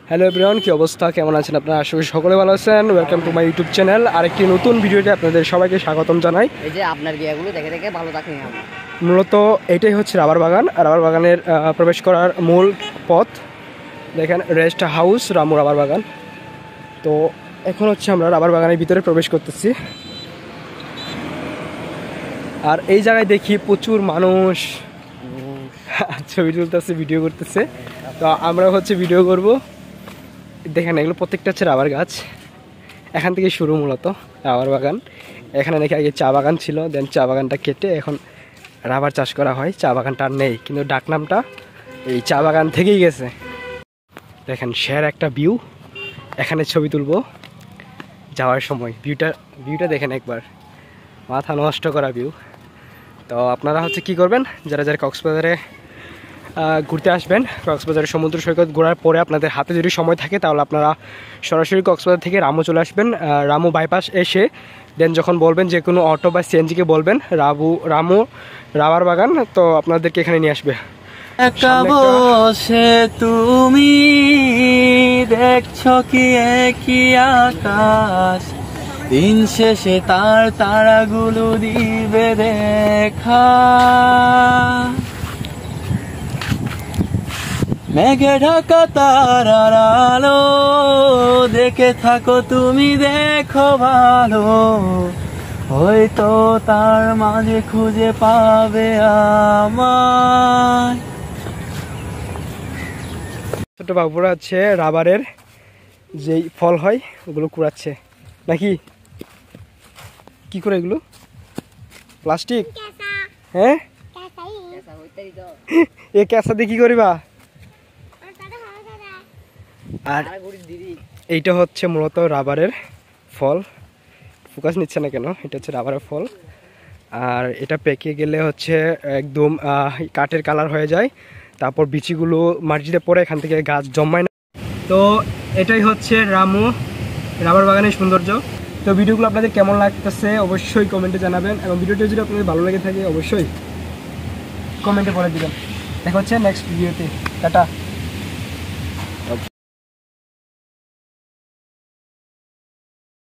Hello everyone, কি অবস্থা, কেমন আছেন আপনারা? আশা করি সকলে ভালো আছেন। Welcome to my YouTube channel. আরেকটি নতুন ভিডিওতে আপনাদের সবাইকে স্বাগতম জানাই। এই যে আপনার বিয়াগুলো দেখে দেখে ভালো থাকেন। মূলত এটাই হচ্ছে রাবার বাগান। রাবার বাগানের প্রবেশ করার মূল পথ দেখেন, রেস্ট হাউস রামু রাবার বাগান। তো এখন হচ্ছে আমরা রাবার বাগানের ভিতরে প্রবেশ করতেছি। আর এই জায়গায় দেখি প্রচুর মানুষ ছবি তুলতেছে, ভিডিও করতেছে। তো আমরা হচ্ছে ভিডিও করব। দেখেন এগুলো প্রত্যেকটা হচ্ছে রাবার গাছ। এখান থেকে শুরু মূলত রাবার বাগান। এখানে নাকি আগে চা বাগান ছিল, দেন চা বাগানটা কেটে এখন রাবার চাষ করা হয়। চা বাগানটা আর নেই, কিন্তু ডাকনামটা এই চা বাগান থেকেই গেছে। দেখেন শেয়ার একটা ভিউ, এখানে ছবি তুলবো যাওয়ার সময়। ভিউটা দেখেন একবার, মাথা নষ্ট করা ভিউ। তো আপনারা হচ্ছে কি করবেন, যারা যারা কক্সবাজারে ঘুরতে আসবেন, কক্সবাজারের সমুদ্র সৈকত ঘোরার পরে আপনাদের হাতে যদি সময় থাকে তাহলে আপনারা সরাসরি কক্সবাজার থেকে রামু চলে আসবেন। রামু বাইপাস এসে দেন যখন বলবেন যে কোনো অটো বা সিএনজিকে বলবেন রামু রাবার বাগান, তো আপনাদেরকে এখানে নিয়ে আসবে। একা বসে তুমি দেখছো কি একই আকাশ, দিন শেষে তার তারাগুলো দিবে দেখা। মেঘে ঢাকা তারার আলো দেখে থাকো তুমি, দেখো ভালো, হয়তো তার মাঝে খুঁজে পাবে আমায়। ছোট বাবুরা হচ্ছে রাবারের যেই ফল হয় ওগুলো কুড়াচ্ছে নাকি, কি করে এগুলো? প্লাস্টিক? হ্যাঁ, এ ক্যাসা দিয়ে কি করিবা? আর এইটা হচ্ছে মূলত রাবারের ফল। ফোকাস নিচ্ছে না কেন? এটা হচ্ছে রাবারের ফল। আর এটা পেকে গেলে হচ্ছে একদম কাঠের কালার হয়ে যায়। তারপর বিচিগুলো মাটিতে পড়ে, এখান থেকে গাছ জন্মায় না। তো এটাই হচ্ছে রামু রাবার বাগানের সৌন্দর্য। তো ভিডিওগুলো আপনাদের কেমন লাগতেছে অবশ্যই কমেন্টে জানাবেন, এবং ভিডিওটি যদি আপনাদের ভালো লেগে থাকে অবশ্যই কমেন্টে বলে দিবেন। দেখা হচ্ছে নেক্সট ভিডিওতে। টাটা।